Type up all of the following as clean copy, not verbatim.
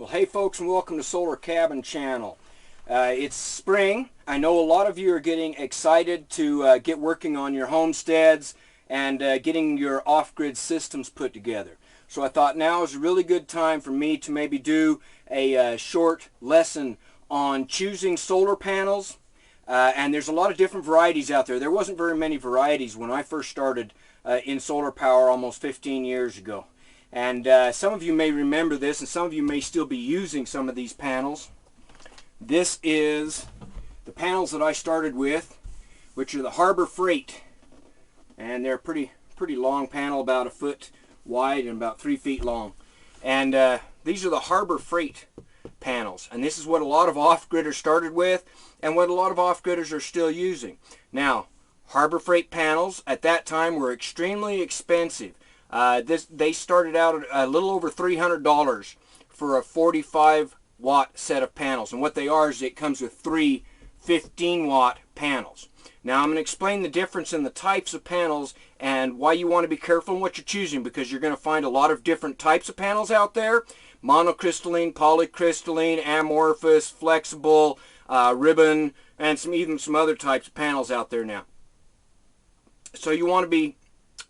Well, hey folks, and welcome to Solarcabin channel. It's spring. I know a lot of you are getting excited to get working on your homesteads and getting your off-grid systems put together. So I thought now is a really good time for me to maybe do a short lesson on choosing solar panels. And there's a lot of different varieties out there. There wasn't very many varieties when I first started in solar power almost 15 years ago. And some of you may remember this, and some of you may still be using some of these panels. This is the panels that I started with, which are the Harbor Freight. And they're a pretty long panel, about a foot wide and about 3 feet long. And these are the Harbor Freight panels. And this is what a lot of off-gridders started with, and what a lot of off-gridders are still using. Now, Harbor Freight panels at that time were extremely expensive. They started out at a little over $300 for a 45-watt set of panels. And what they are is it comes with 3 15-watt panels. Now I'm going to explain the difference in the types of panels and why you want to be careful in what you're choosing, because you're going to find a lot of different types of panels out there. Monocrystalline, polycrystalline, amorphous, flexible, ribbon, and even some other types of panels out there now. So you want to be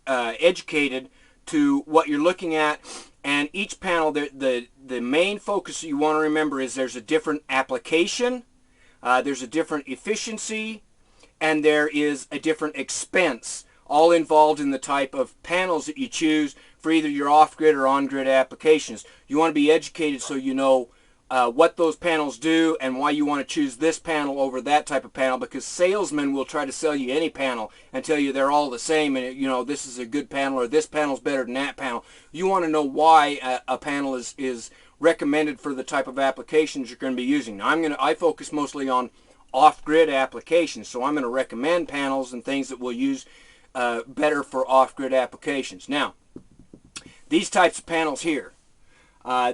educated to what you're looking at, and each panel, the main focus you want to remember is there's a different application, there's a different efficiency, and there is a different expense, all involved in the type of panels that you choose for either your off-grid or on-grid applications. You want to be educated so you know what those panels do and why you want to choose this panel over that type of panel, because salesmen will try to sell you any panel and tell you they're all the same, and you know, this is a good panel or this panel's better than that panel. You want to know why a panel is recommended for the type of applications you're going to be using. Now I focus mostly on off-grid applications, so I'm going to recommend panels and things that we'll use better for off-grid applications. Now, these types of panels here,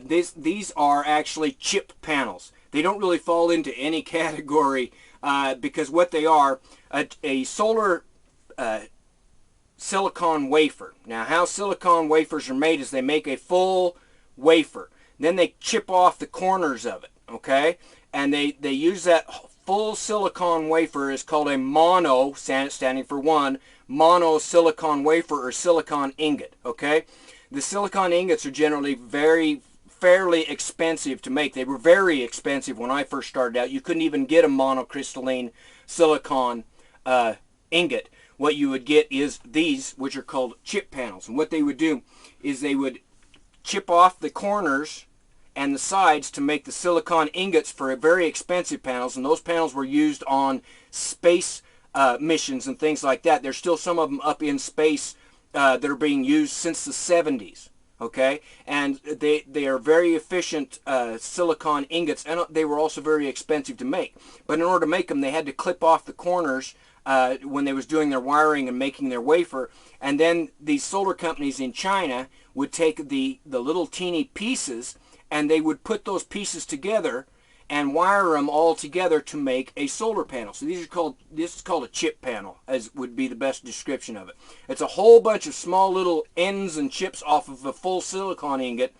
these are actually chip panels. They don't really fall into any category because what they are, a solar silicon wafer. Now how silicon wafers are made is they make a full wafer. Then they chip off the corners of it, okay? And they use that full silicon wafer is called a mono, standing for one, mono silicon wafer or silicon ingot, okay? The silicon ingots are generally fairly expensive to make. They were very expensive when I first started out. You couldn't even get a monocrystalline silicon ingot. What you would get is these, which are called chip panels. And what they would do is they would chip off the corners and the sides to make the silicon ingots for very expensive panels. And those panels were used on space missions and things like that. There's still some of them up in space that are being used since the 70s, okay? And they are very efficient silicon ingots, and they were also very expensive to make. But in order to make them, they had to clip off the corners when they was doing their wiring and making their wafer. And then these solar companies in China would take the little teeny pieces, and they would put those pieces together and wire them all together to make a solar panel. So this is called a chip panel, as would be the best description of it. It's a whole bunch of small little ends and chips off of a full silicon ingot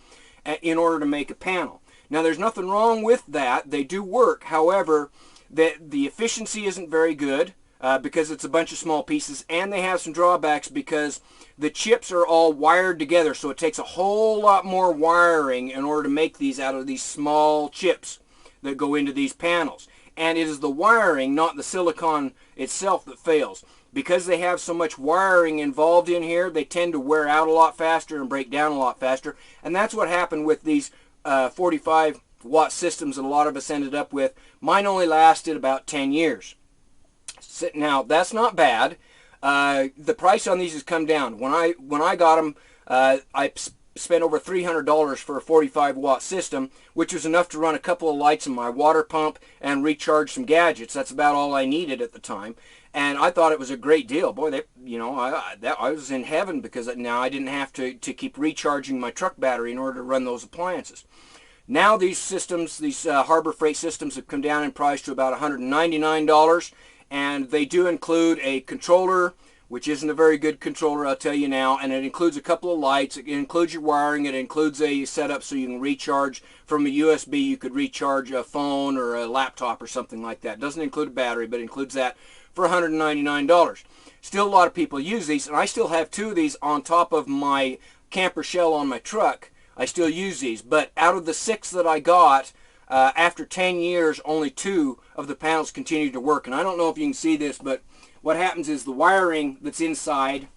in order to make a panel. Now there's nothing wrong with that. They do work. However, the efficiency isn't very good because it's a bunch of small pieces, and they have some drawbacks because the chips are all wired together, so it takes a whole lot more wiring in order to make these out of these small chips that go into these panels. And it is the wiring, not the silicon itself, that fails. Because they have so much wiring involved in here, they tend to wear out a lot faster and break down a lot faster. And that's what happened with these 45-watt systems that a lot of us ended up with. Mine only lasted about 10 years. Now, that's not bad. The price on these has come down. When I got them, I spent over $300 for a 45-watt system, which was enough to run a couple of lights in my water pump and recharge some gadgets. That's about all I needed at the time, and I thought it was a great deal. Boy, I was in heaven, because now I didn't have to keep recharging my truck battery in order to run those appliances. Now these systems, these Harbor Freight systems, have come down in price to about $199, and they do include a controller, which isn't a very good controller, I'll tell you now, and it includes a couple of lights. It includes your wiring. It includes a setup so you can recharge from a USB. You could recharge a phone or a laptop or something like that. It doesn't include a battery, but it includes that for $199. Still, a lot of people use these, and I still have 2 of these on top of my camper shell on my truck. I still use these, but out of the 6 that I got, after 10 years, only 2 of the panels continue to work. And I don't know if you can see this, but what happens is the wiring that's inside,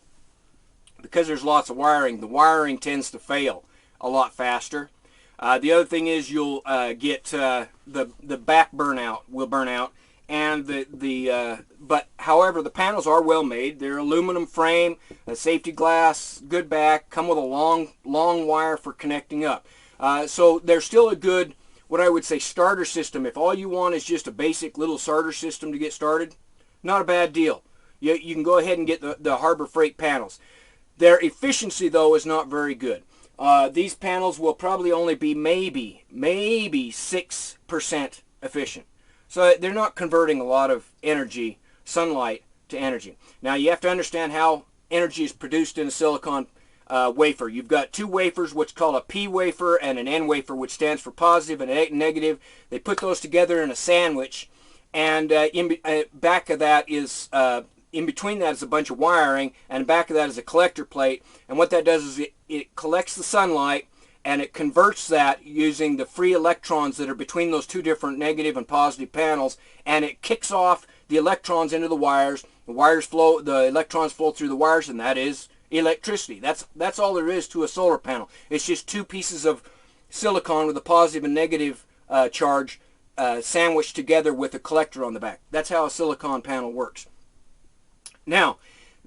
because there's lots of wiring, the wiring tends to fail a lot faster. The other thing is you'll get the back burnout will burn out, and but however, the panels are well made. They're aluminum frame, a safety glass, good back, come with a long wire for connecting up. So they're still a good, what I would say, starter system. If all you want is just a basic little starter system to get started, not a bad deal. You can go ahead and get the Harbor Freight panels. Their efficiency, though, is not very good. These panels will probably only be maybe 6% efficient. So they're not converting a lot of energy, sunlight, to energy. Now, you have to understand how energy is produced in a silicon wafer. You've got 2 wafers, what's called a P wafer and an N wafer, which stands for positive and negative. They put those together in a sandwich, and back of that is in between that is a bunch of wiring, and back of that is a collector plate. And what that does is it collects the sunlight, and it converts that using the free electrons that are between those 2 different negative and positive panels, and it kicks off the electrons into the wires. The electrons flow through the wires, and that is electricity. That's all there is to a solar panel. It's just 2 pieces of silicon with a positive and negative charge sandwiched together with a collector on the back. That's how a silicon panel works. Now,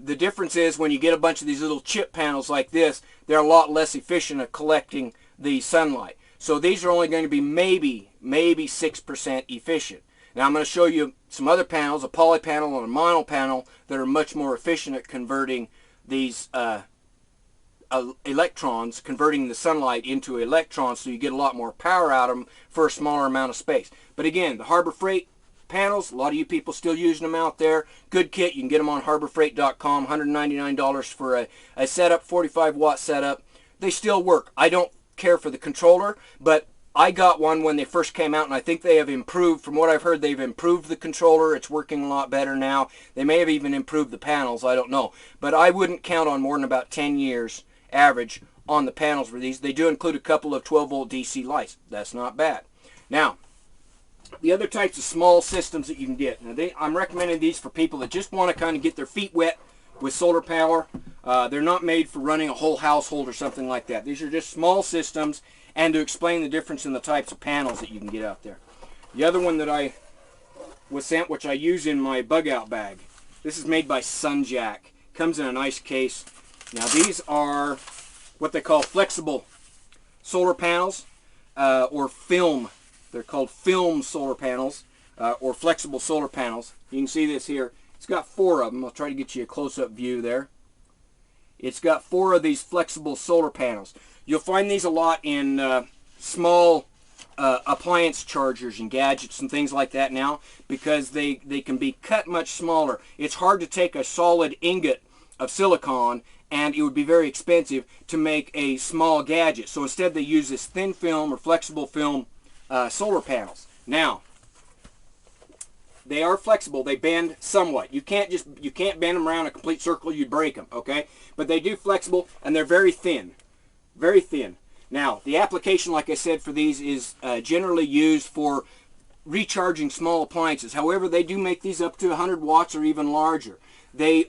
the difference is when you get a bunch of these little chip panels like this, they're a lot less efficient at collecting the sunlight. So these are only going to be maybe 6% efficient. Now I'm going to show you some other panels, a poly panel and a mono panel, that are much more efficient at converting these electrons, converting the sunlight into electrons, so you get a lot more power out of them for a smaller amount of space. But again, the Harbor Freight panels, a lot of you people still using them out there. Good kit. You can get them on harborfreight.com. $199 for a setup, 45-watt setup. They still work. I don't care for the controller, but I got one when they first came out, and I think they have improved. From what I've heard, they've improved the controller. It's working a lot better now. They may have even improved the panels. I don't know. But I wouldn't count on more than about 10 years average on the panels for these. They do include a couple of 12-volt DC lights. That's not bad. Now, the other types of small systems that you can get. Now, I'm recommending these for people that just want to kind of get their feet wet with solar power. They're not made for running a whole household or something like that. These are just small systems, and to explain the difference in the types of panels that you can get out there. The other one that I was sent, which I use in my bug out bag, this is made by Sunjack. Comes in a nice case. Now these are what they call flexible solar panels, or film. They're called film solar panels, or flexible solar panels. You can see this here. It's got 4 of them. I'll try to get you a close-up view there. It's got 4 of these flexible solar panels. You'll find these a lot in small appliance chargers and gadgets and things like that now, because they can be cut much smaller. It's hard to take a solid ingot of silicon, and it would be very expensive to make a small gadget. So instead they use this thin film or flexible film solar panels. Now, they are flexible. They bend somewhat. You can't bend them around a complete circle. You'd break them, okay? But they do flexible, and they're very thin. Very thin. Now, the application, like I said, for these is generally used for recharging small appliances. However, they do make these up to 100 watts or even larger. They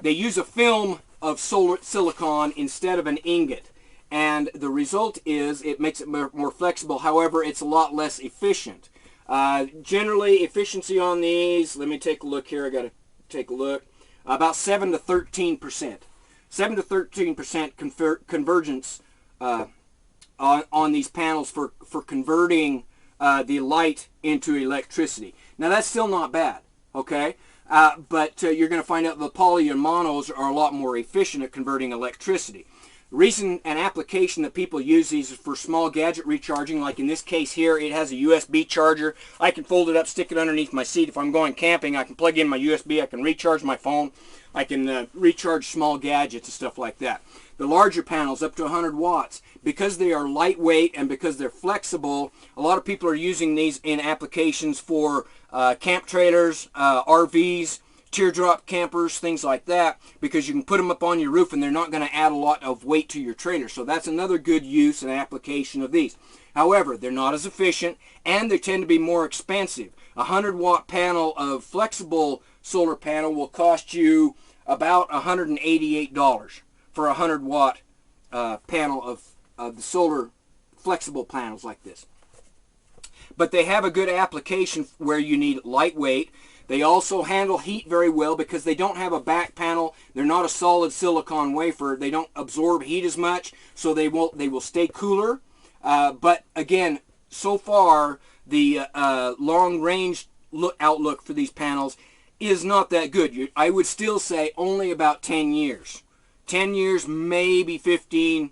use a film of silicon instead of an ingot. And the result is it makes it more flexible. However, it's a lot less efficient. Generally, efficiency on these, let me take a look here. I got to take a look. About 7 to 13%. 7 to 13% convergence on these panels for converting the light into electricity. Now, that's still not bad, okay? But you're going to find out the poly and monos are a lot more efficient at converting electricity. The reason and application that people use these is for small gadget recharging. Like in this case here, it has a USB charger. I can fold it up, stick it underneath my seat. If I'm going camping, I can plug in my USB. I can recharge my phone. I can recharge small gadgets and stuff like that. The larger panels, up to 100 watts, because they are lightweight and because they're flexible, a lot of people are using these in applications for camp trailers, RVs, teardrop campers, things like that, because you can put them up on your roof and they're not going to add a lot of weight to your trailer. So that's another good use and application of these. However, they're not as efficient and they tend to be more expensive. A 100-watt panel of flexible solar panel will cost you about $188 for a 100-watt panel of the solar flexible panels like this. But they have a good application where you need lightweight. They also handle heat very well because they don't have a back panel. They're not a solid silicon wafer. They don't absorb heat as much, so they will stay cooler. But again, so far the long-range outlook for these panels is not that good. I would still say only about 10 years. 10 years, maybe 15,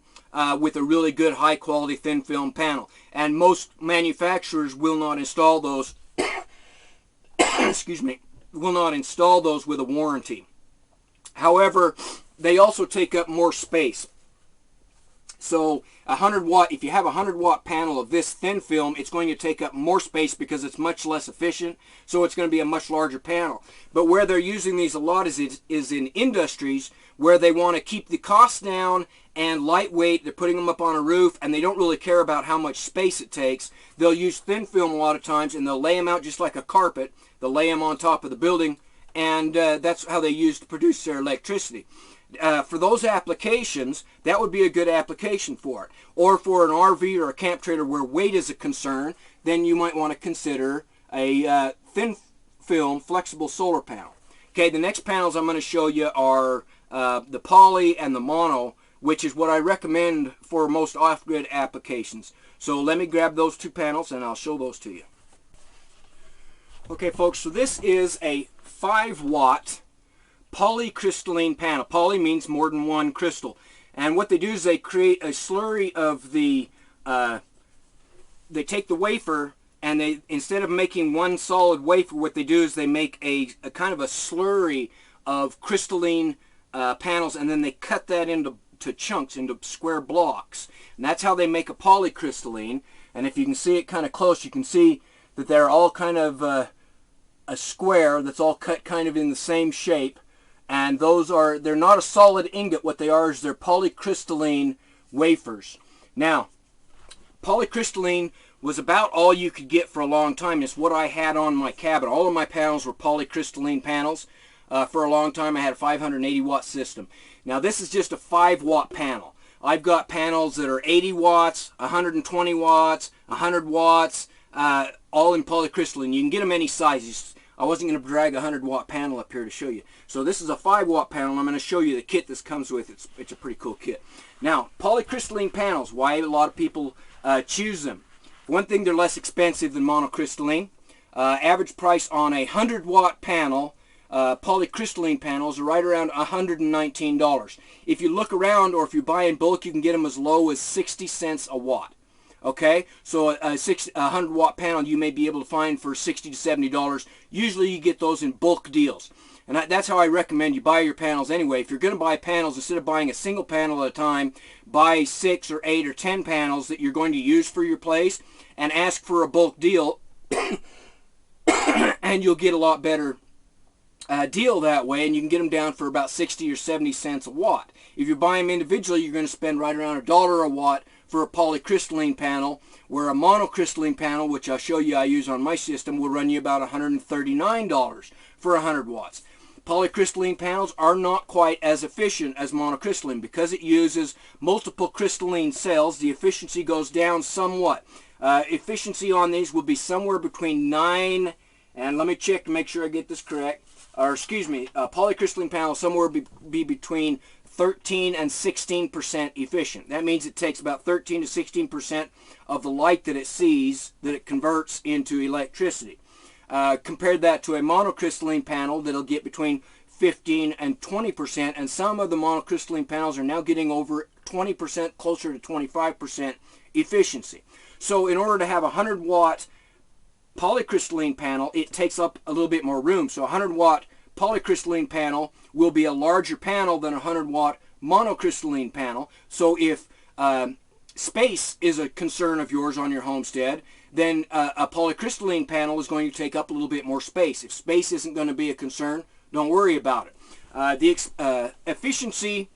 with a really good high-quality thin film panel. And most manufacturers will not install those excuse me, will not install those with a warranty. However, they also take up more space. So a 100-watt, if you have a 100-watt panel of this thin film, it's going to take up more space because it's much less efficient. So it's going to be a much larger panel. But where they're using these a lot is in industries where they want to keep the costs down and lightweight. They're putting them up on a roof and they don't really care about how much space it takes. They'll use thin film a lot of times and they'll lay them out just like a carpet. They'll lay them on top of the building, and that's how they use to produce their electricity. For those applications, that would be a good application for it. Or for an RV or a camp trailer where weight is a concern, then you might want to consider a thin film flexible solar panel. Okay, the next panels I'm going to show you are the poly and the mono, which is what I recommend for most off-grid applications. So let me grab those two panels and I'll show those to you. Okay folks, so this is a 5-watt polycrystalline panel. Poly means more than one crystal. And what they do is they create a slurry of the, they take the wafer and they, instead of making one solid wafer, what they do is they make a kind of a slurry of crystalline panels, and then they cut that into chunks, into square blocks. And that's how they make a polycrystalline. And if you can see it kind of close, you can see that they're all kind of a square that's all cut kind of in the same shape. And those are, they're not a solid ingot. What they are is they're polycrystalline wafers. Now, polycrystalline was about all you could get for a long time. It's what I had on my cabin. All of my panels were polycrystalline panels. For a long time I had a 580 watt system. Now this is just a 5-watt panel. I've got panels that are 80 watts, 120 watts, 100 watts, all in polycrystalline. You can get them any sizes. I wasn't going to drag a 100-watt panel up here to show you. So this is a 5-watt panel. I'm going to show you the kit this comes with. It's a pretty cool kit. Now, polycrystalline panels, why a lot of people choose them. One thing, they're less expensive than monocrystalline. Average price on a 100-watt panel, polycrystalline panels, are right around $119. If you look around, or if you buy in bulk, you can get them as low as 60 cents a watt. Okay, so a 100-watt panel you may be able to find for $60 to $70. Usually you get those in bulk deals. And that's how I recommend you buy your panels anyway. If you're going to buy panels, instead of buying a single panel at a time, buy 6 or 8 or 10 panels that you're going to use for your place and ask for a bulk deal. And you'll get a lot better deal that way, and you can get them down for about 60 or 70 cents a watt. If you buy them individually, you're going to spend right around $1 a watt for a polycrystalline panel, where a monocrystalline panel, which I'll show you I use on my system, will run you about $139 for 100 watts. Polycrystalline panels are not quite as efficient as monocrystalline. Because it uses multiple crystalline cells, the efficiency goes down somewhat. Efficiency on these will be somewhere between 9, and let me check to make sure I get this correct, or excuse me, polycrystalline panel somewhere be between 13 and 16% efficient. That means it takes about 13 to 16% of the light that it sees, that it converts into electricity. Compare that to a monocrystalline panel that'll get between 15, and 20%, and some of the monocrystalline panels are now getting over 20%, closer to 25% efficiency. So in order to have a 100-watt polycrystalline panel, it takes up a little bit more room. So a 100-watt polycrystalline panel will be a larger panel than a 100-watt monocrystalline panel. So if space is a concern of yours on your homestead, then a polycrystalline panel is going to take up a little bit more space. If space isn't going to be a concern, don't worry about it. The efficiency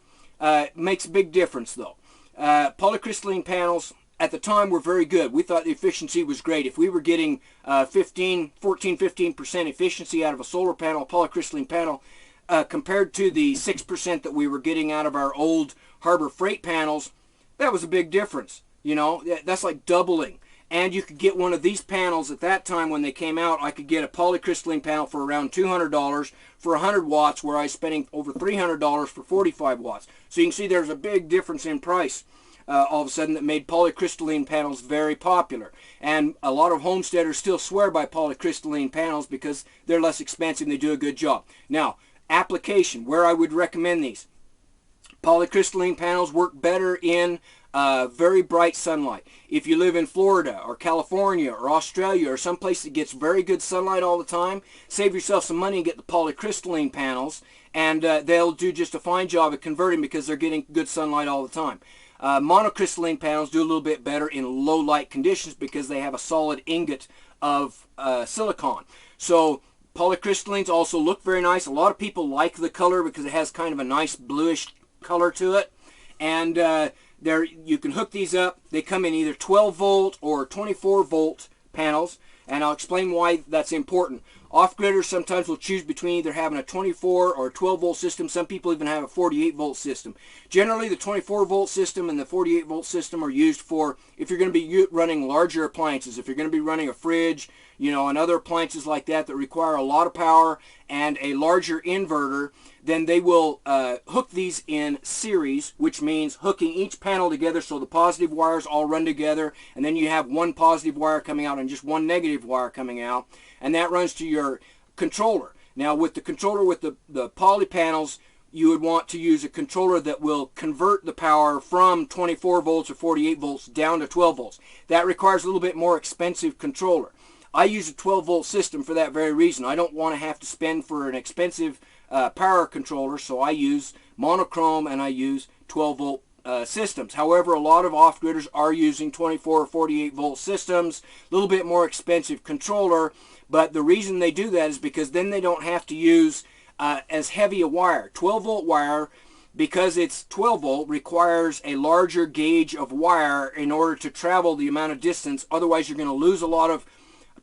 makes a big difference, though. Polycrystalline panels at the time were very good. We thought the efficiency was great. If we were getting 15% efficiency out of a solar panel, a polycrystalline panel, compared to the 6% that we were getting out of our old Harbor Freight panels, that was a big difference. You know, that's like doubling. And you could get one of these panels at that time when they came out. I could get a polycrystalline panel for around $200 for 100 watts, where I was spending over $300 for 45 watts. So you can see there's a big difference in price all of a sudden that made polycrystalline panels very popular. And a lot of homesteaders still swear by polycrystalline panels because they're less expensive and they do a good job. Now, application, where I would recommend these. Polycrystalline panels work better in very bright sunlight. If you live in Florida or California or Australia or someplace that gets very good sunlight all the time, save yourself some money and get the polycrystalline panels, and they'll do just a fine job of converting because they're getting good sunlight all the time. Monocrystalline panels do a little bit better in low light conditions because they have a solid ingot of silicon. So polycrystallines also look very nice. A lot of people like the color because it has kind of a nice bluish color to it. And you can hook these up. They come in either 12 volt or 24 volt panels, and I'll explain why that's important. Off-gridders sometimes will choose between either having a 24 or a 12 volt system. Some people even have a 48 volt system. Generally, the 24 volt system and the 48 volt system are used for if you're going to be running larger appliances. If you're going to be running a fridge, you know, and other appliances like that that require a lot of power and a larger inverter, then they will hook these in series, which means hooking each panel together so the positive wires all run together, and then you have one positive wire coming out and just one negative wire coming out, and that runs to your controller. Now with the controller, with the poly panels, you would want to use a controller that will convert the power from 24 volts or 48 volts down to 12 volts. That requires a little bit more expensive controller. I use a 12 volt system for that very reason. I don't want to have to spend for an expensive power controller, so I use monochrome and I use 12 volt systems. However, a lot of off-gridders are using 24 or 48 volt systems, a little bit more expensive controller, but the reason they do that is because then they don't have to use as heavy a wire. 12 volt wire, because it's 12 volt, requires a larger gauge of wire in order to travel the amount of distance. Otherwise, you're going to lose a lot of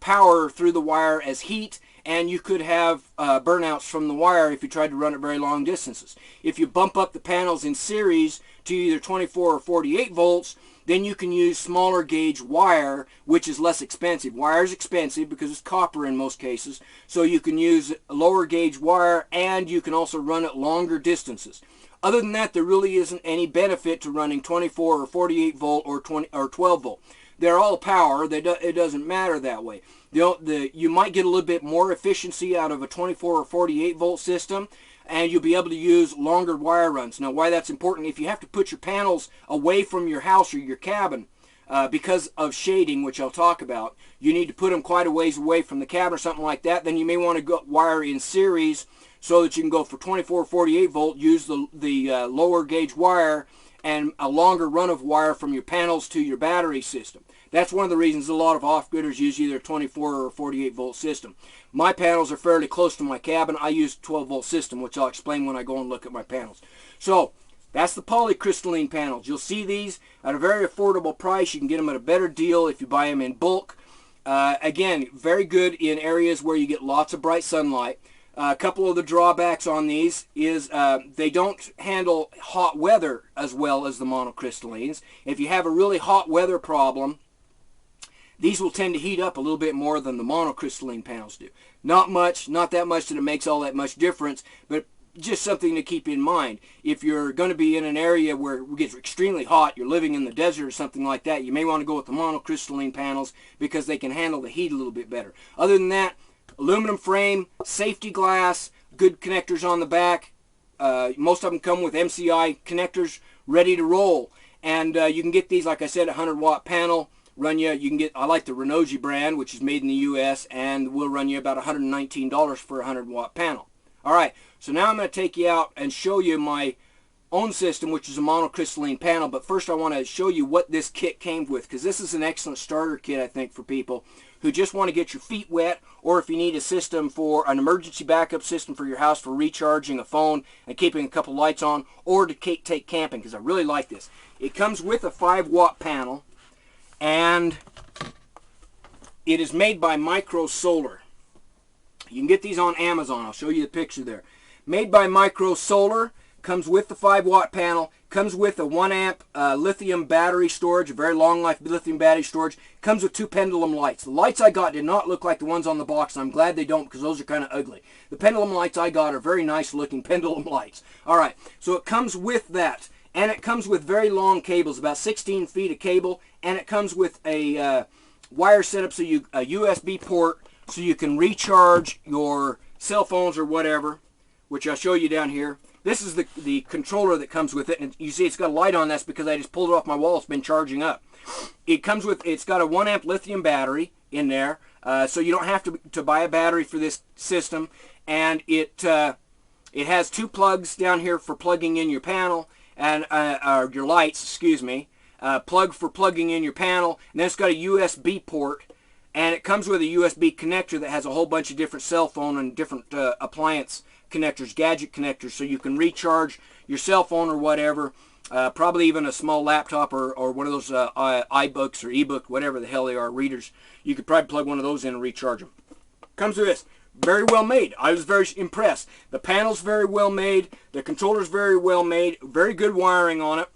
power through the wire as heat, and you could have burnouts from the wire if you tried to run it very long distances. If you bump up the panels in series to either 24 or 48 volts, then you can use smaller gauge wire, which is less expensive. Wire is expensive because it's copper in most cases, so you can use lower gauge wire, and you can also run it longer distances. Other than that, there really isn't any benefit to running 24 or 48 volt or 12 volt. They're all power. It doesn't matter that way. You might get a little bit more efficiency out of a 24 or 48 volt system, and you'll be able to use longer wire runs. Now, why that's important, if you have to put your panels away from your house or your cabin because of shading, which I'll talk about, you need to put them quite a ways away from the cabin or something like that, then you may want to go wire in series so that you can go for 24 or 48 volt, use the lower gauge wire, and a longer run of wire from your panels to your battery system. That's one of the reasons a lot of off-gridders use either a 24 or 48 volt system. My panels are fairly close to my cabin. I use a 12 volt system, which I'll explain when I go and look at my panels. So that's the polycrystalline panels. You'll see these at a very affordable price. You can get them at a better deal if you buy them in bulk. Again, very good in areas where you get lots of bright sunlight. A couple of the drawbacks on these is they don't handle hot weather as well as the monocrystallines. If you have a really hot weather problem, these will tend to heat up a little bit more than the monocrystalline panels do. Not much, not that much that it makes all that much difference, but just something to keep in mind. If you're going to be in an area where it gets extremely hot, you're living in the desert or something like that, you may want to go with the monocrystalline panels because they can handle the heat a little bit better. Other than that, aluminum frame, safety glass, good connectors on the back. Most of them come with MCI connectors ready to roll. And you can get these, like I said, a 100-watt panel. You can get, I like the Renogy brand, which is made in the U.S., and will run you about $119 for a 100-watt panel. All right, so now I'm going to take you out and show you my own system, which is a monocrystalline panel. But first I want to show you what this kit came with, because this is an excellent starter kit, I think, for people who just want to get your feet wet, or if you need a system for an emergency backup system for your house for recharging a phone and keeping a couple lights on, or to take camping, because I really like this. It comes with a 5-watt panel, and it is made by Micro Solar. You can get these on Amazon. I'll show you the picture there. Made by Micro Solar. Comes with the 5-watt panel. Comes with a 1-amp lithium battery storage, a very long life lithium battery storage. Comes with 2 pendulum lights. The lights I got did not look like the ones on the box, and I'm glad they don't, because those are kind of ugly. The pendulum lights I got are very nice looking pendulum lights. Alright, so it comes with that. And it comes with very long cables, about 16 feet of cable. And it comes with a wire setup, so a USB port, so you can recharge your cell phones or whatever, which I'll show you down here. This is the controller that comes with it, and you see it's got a light on. That's because I just pulled it off my wall. It's been charging up. It's got a 1-amp lithium battery in there, so you don't have to buy a battery for this system. And it has 2 plugs down here for plugging in your panel, and or your lights, excuse me. Plug for plugging in your panel, and then it's got a USB port, and it comes with a USB connector that has a whole bunch of different cell phone and different appliance connectors, gadget connectors, so you can recharge your cell phone or whatever, probably even a small laptop or one of those iBooks or ebook, whatever the hell they are, readers. You could probably plug one of those in and recharge them. Comes with this. Very well made. I was very impressed. The panel's very well made. The controller's very well made. Very good wiring on it.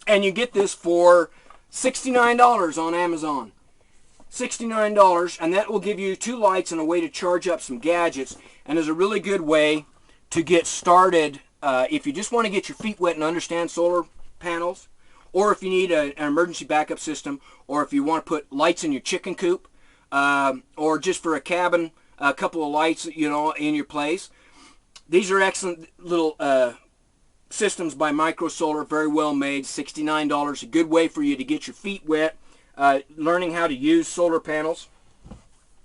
And you get this for $69 on Amazon. $69, and that will give you 2 lights and a way to charge up some gadgets, and is a really good way to get started if you just want to get your feet wet and understand solar panels, or if you need an emergency backup system, or if you want to put lights in your chicken coop, or just for a cabin, a couple of lights, you know, in your place. These are excellent little systems by Micro Solar, very well made. $69, a good way for you to get your feet wet. Learning how to use solar panels.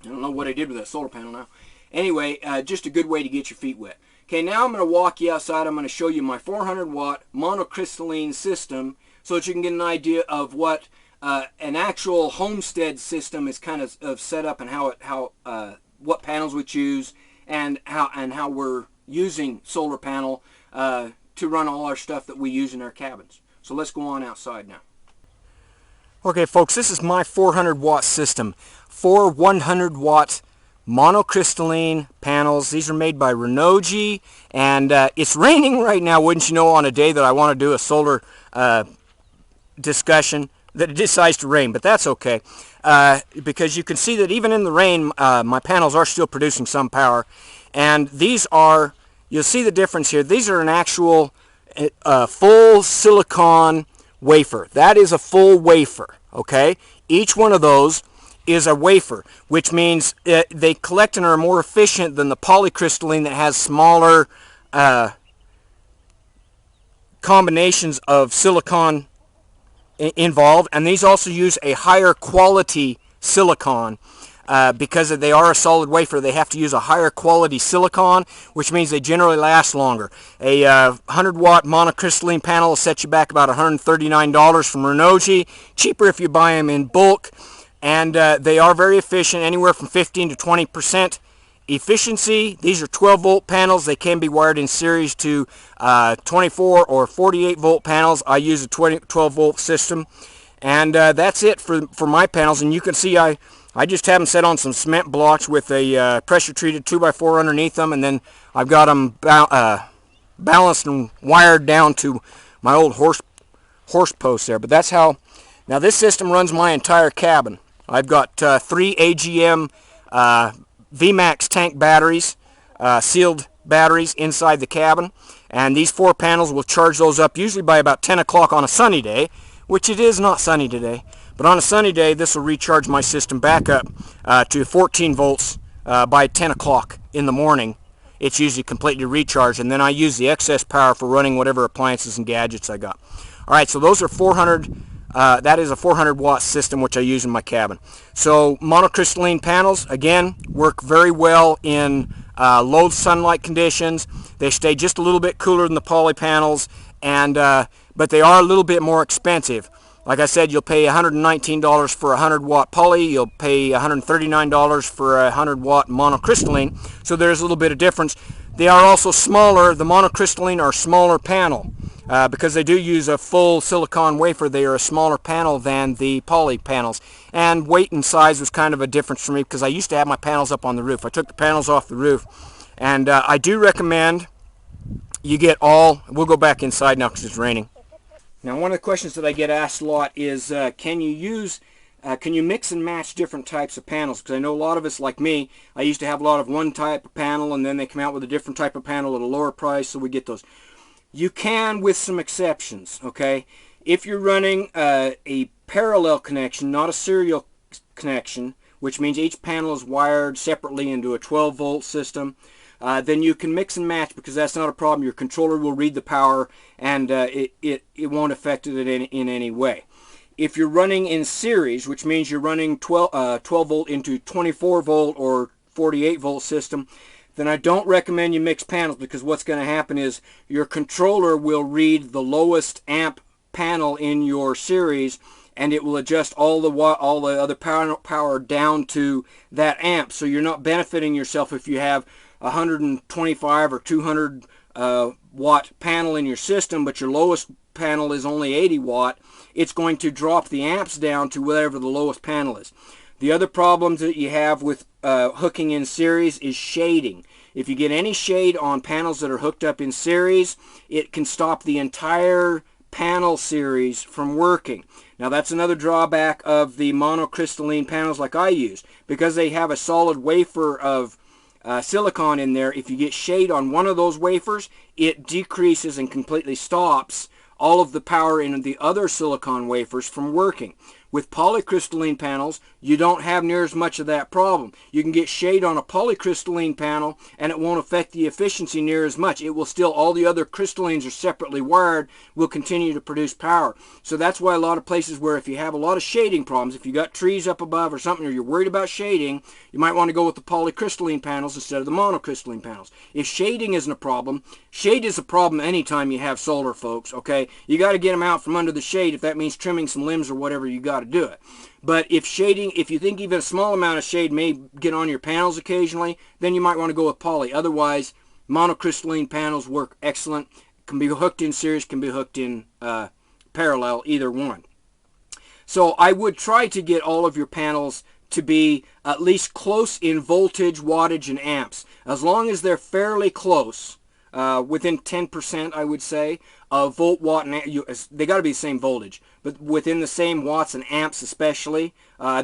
I don't know what I did with that solar panel now. Anyway, just a good way to get your feet wet. Okay, now I'm going to walk you outside. I'm going to show you my 400-watt monocrystalline system so that you can get an idea of what an actual homestead system is kind of set up, and what panels we choose, and how we're using solar panel to run all our stuff that we use in our cabins. So let's go on outside now. Okay, folks, this is my 400-watt system. 4 100-watt monocrystalline panels. These are made by Renogy, and it's raining right now, wouldn't you know, on a day that I want to do a solar discussion, that it decides to rain, but that's okay, because you can see that even in the rain, my panels are still producing some power. And these are, you'll see the difference here, these are an actual full silicon wafer. That is a full wafer, okay? Each one of those is a wafer, which means they collect and are more efficient than the polycrystalline that has smaller combinations of silicon involved. And these also use a higher quality silicon. Because they are a solid wafer, they have to use a higher quality silicon, which means they generally last longer. A 100-watt monocrystalline panel will set you back about $139 from Renogy. Cheaper if you buy them in bulk. And they are very efficient, anywhere from 15 to 20% efficiency. These are 12-volt panels. They can be wired in series to 24 or 48-volt panels. I use a 12-volt system. And that's it for my panels. And you can see I just have them set on some cement blocks with a pressure-treated 2x4 underneath them, and then I've got them balanced and wired down to my old horse post there. But that's how. Now this system runs my entire cabin. I've got 3 AGM VMAX tank batteries, sealed batteries inside the cabin, and these 4 panels will charge those up usually by about 10 o'clock on a sunny day, which it is not sunny today. But on a sunny day, this will recharge my system back up to 14 volts by 10 o'clock in the morning it's usually completely recharged, and then I use the excess power for running whatever appliances and gadgets I got. All right, so those are 400. That is a 400 watt system which I use in my cabin. So monocrystalline panels, again, work very well in low sunlight conditions. They stay just a little bit cooler than the poly panels, and but they are a little bit more expensive. Like I said, you'll pay $119 for a 100 watt poly. You'll pay $139 for a 100 watt monocrystalline. So there's a little bit of difference. They are also smaller. The monocrystalline are smaller panel. Because they do use a full silicon wafer, they are a smaller panel than the poly panels. And weight and size was kind of a difference for me because I used to have my panels up on the roof. I took the panels off the roof. And I do recommend you get all. We'll go back inside now because it's raining. Now, one of the questions that I get asked a lot is, can you mix and match different types of panels? Because I know a lot of us, like me, I used to have a lot of one type of panel, and then they come out with a different type of panel at a lower price, so we get those. You can, with some exceptions, okay? If you're running a parallel connection, not a serial connection, which means each panel is wired separately into a 12-volt system, then you can mix and match because that's not a problem. Your controller will read the power, and it won't affect it in any way. If you're running in series, which means you're running 12 volt into 24 volt or 48 volt system, then I don't recommend you mix panels because what's going to happen is your controller will read the lowest amp panel in your series, and it will adjust all the other power down to that amp. So you're not benefiting yourself if you have 125 or 200 watt panel in your system, but your lowest panel is only 80 watt. It's going to drop the amps down to whatever the lowest panel is. The other problems that you have with hooking in series is shading. If you get any shade on panels that are hooked up in series, it can stop the entire panel series from working. Now that's another drawback of the monocrystalline panels like I use. Because they have a solid wafer of silicon in there, if you get shade on one of those wafers, it decreases and completely stops all of the power in the other silicon wafers from working. With polycrystalline panels, you don't have near as much of that problem. You can get shade on a polycrystalline panel and it won't affect the efficiency near as much. It will still, all the other crystallines are separately wired, will continue to produce power. So that's why a lot of places where if you have a lot of shading problems, if you got trees up above or something, or you're worried about shading, you might want to go with the polycrystalline panels instead of the monocrystalline panels. If shading isn't a problem, shade is a problem anytime you have solar, folks, okay? You got to get them out from under the shade. If that means trimming some limbs or whatever, you got to do it. But if shading, if you think even a small amount of shade may get on your panels occasionally, then you might want to go with poly. Otherwise, monocrystalline panels work excellent. Can be hooked in series, can be hooked in parallel, either one. So I would try to get all of your panels to be at least close in voltage, wattage, and amps. As long as they're fairly close, within 10%, I would say, of volt, watt, and they got to be the same voltage, but within the same watts and amps especially,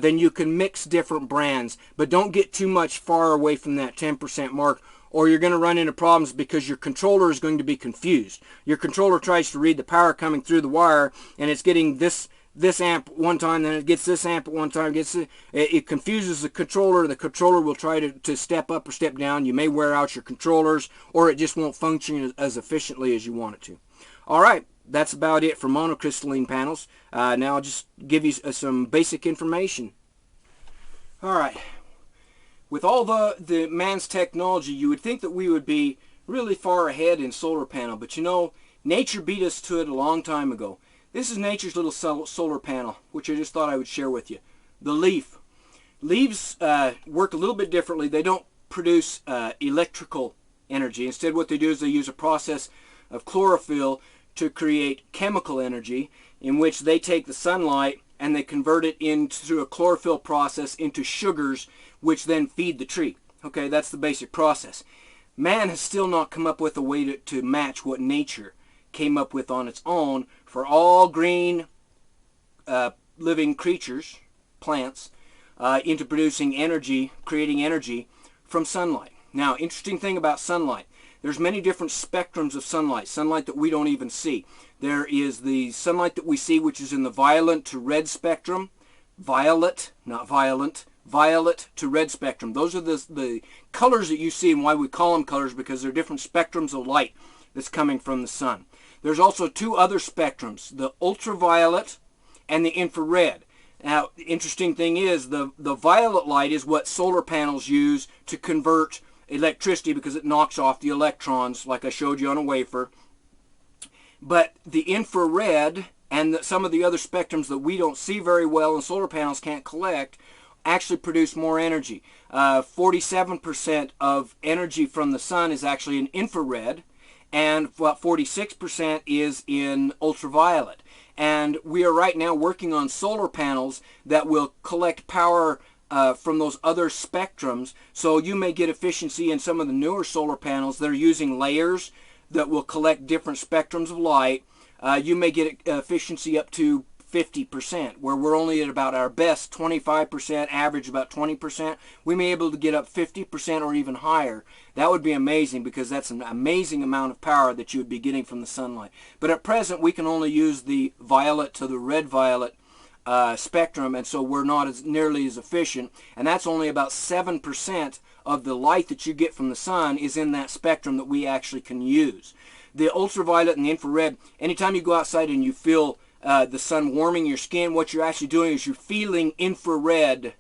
then you can mix different brands, but don't get too much far away from that 10% mark, or you're going to run into problems because your controller is going to be confused. Your controller tries to read the power coming through the wire, and it's getting this amp one time, then it gets this amp at one time, it confuses the controller. The controller will try to step up or step down. You may wear out your controllers, or it just won't function as efficiently as you want it to. All right, that's about it for monocrystalline panels. Now I'll just give you some basic information. All right, with all the man's technology, you would think that we would be really far ahead in solar panel, but you know, nature beat us to it a long time ago. This is nature's little solar panel, which I just thought I would share with you. The leaf. Leaves work a little bit differently. They don't produce electrical energy. Instead, what they do is they use a process of chlorophyll to create chemical energy, in which they take the sunlight and they convert it into a chlorophyll process into sugars, which then feed the tree. Okay, that's the basic process. Man has still not come up with a way to match what nature came up with on its own for all green living creatures, plants, into producing energy, creating energy from sunlight. Now, interesting thing about sunlight, there's many different spectrums of sunlight that we don't even see. There is the sunlight that we see, which is in the violet to red spectrum, violet, not violent, ultraviolet to red spectrum. Those are the colors that you see, and why we call them colors, because they're different spectrums of light that's coming from the sun. There's also two other spectrums, the ultraviolet and the infrared. Now, the interesting thing is the violet light is what solar panels use to convert electricity, because it knocks off the electrons like I showed you on a wafer. But the infrared and some of the other spectrums that we don't see very well and solar panels can't collect actually produce more energy. 47% of energy from the sun is actually in infrared, and about 46% is in ultraviolet. And we are right now working on solar panels that will collect power from those other spectrums. So you may get efficiency in some of the newer solar panels that are using layers that will collect different spectrums of light. You may get efficiency up to 50%, where we're only at about our best 25%, average about 20%. We may be able to get up 50% or even higher. That would be amazing, because that's an amazing amount of power that you would be getting from the sunlight. But at present, we can only use the violet to the red violet spectrum, and so we're not nearly as efficient. And that's only about 7% of the light that you get from the sun is in that spectrum that we actually can use. The ultraviolet and the infrared, anytime you go outside and you feel the sun warming your skin, what you're actually doing is you're feeling infrared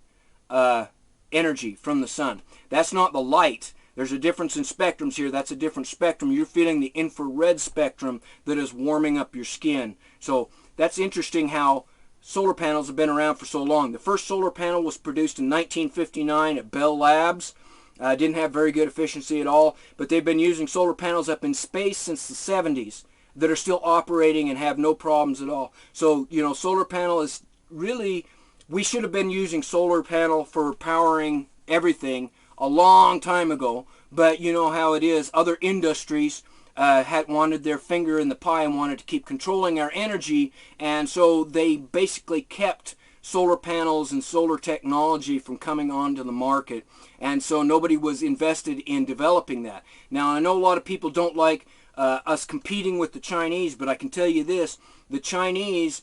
energy from the sun. That's not the light. There's a difference in spectrums here. That's a different spectrum. You're feeling the infrared spectrum that is warming up your skin. So that's interesting how solar panels have been around for so long. The first solar panel was produced in 1959 at Bell Labs. Didn't have very good efficiency at all, but they've been using solar panels up in space since the 70s that are still operating and have no problems at all. So, you know, solar panel is really, we should have been using solar panel for powering everything a long time ago, but you know how it is. Other industries had wanted their finger in the pie and wanted to keep controlling our energy, and so they basically kept solar panels and solar technology from coming onto the market, and so nobody was invested in developing that. Now, I know a lot of people don't like us competing with the Chinese, but I can tell you this: the Chinese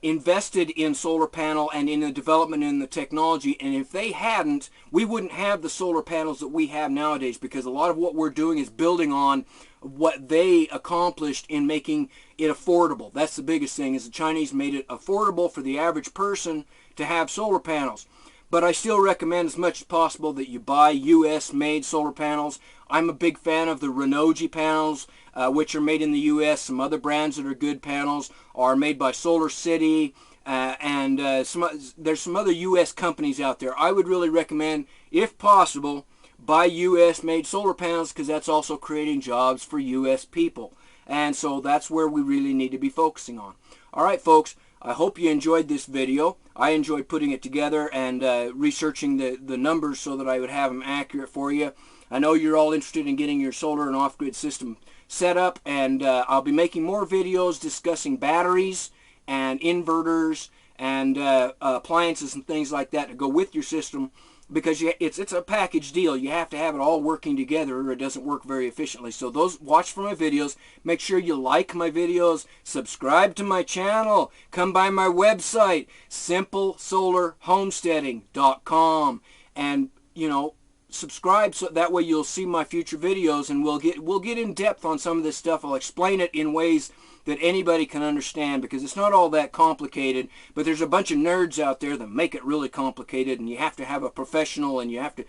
invested in solar panel and in the development in the technology, and if they hadn't, we wouldn't have the solar panels that we have nowadays, because a lot of what we're doing is building on what they accomplished in making it affordable. That's the biggest thing, is the Chinese made it affordable for the average person to have solar panels. But I still recommend as much as possible that you buy U.S. made solar panels. I'm a big fan of the Renogy panels, which are made in the U.S. Some other brands that are good panels are made by Solar City, and there's some other U.S. companies out there. I would really recommend, if possible, buy U.S. made solar panels, because that's also creating jobs for U.S. people. And so that's where we really need to be focusing on. All right, folks. I hope you enjoyed this video. I enjoyed putting it together and researching the numbers so that I would have them accurate for you. I know you're all interested in getting your solar and off-grid system set up, and I'll be making more videos discussing batteries and inverters and appliances and things like that to go with your system, because it's a package deal. You have to have it all working together or it doesn't work very efficiently. So watch for my videos. Make sure you like my videos. Subscribe to my channel. Come by my website, simplesolarhomesteading.com, and you know, subscribe so that way you'll see my future videos, and we'll get in depth on some of this stuff. I'll explain it in ways that anybody can understand, because it's not all that complicated, but there's a bunch of nerds out there that make it really complicated, and you have to have a professional, and you have to,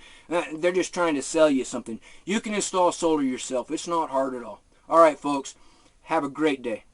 they're just trying to sell you something. You can install solar yourself. It's not hard at all. All right, folks, have a great day.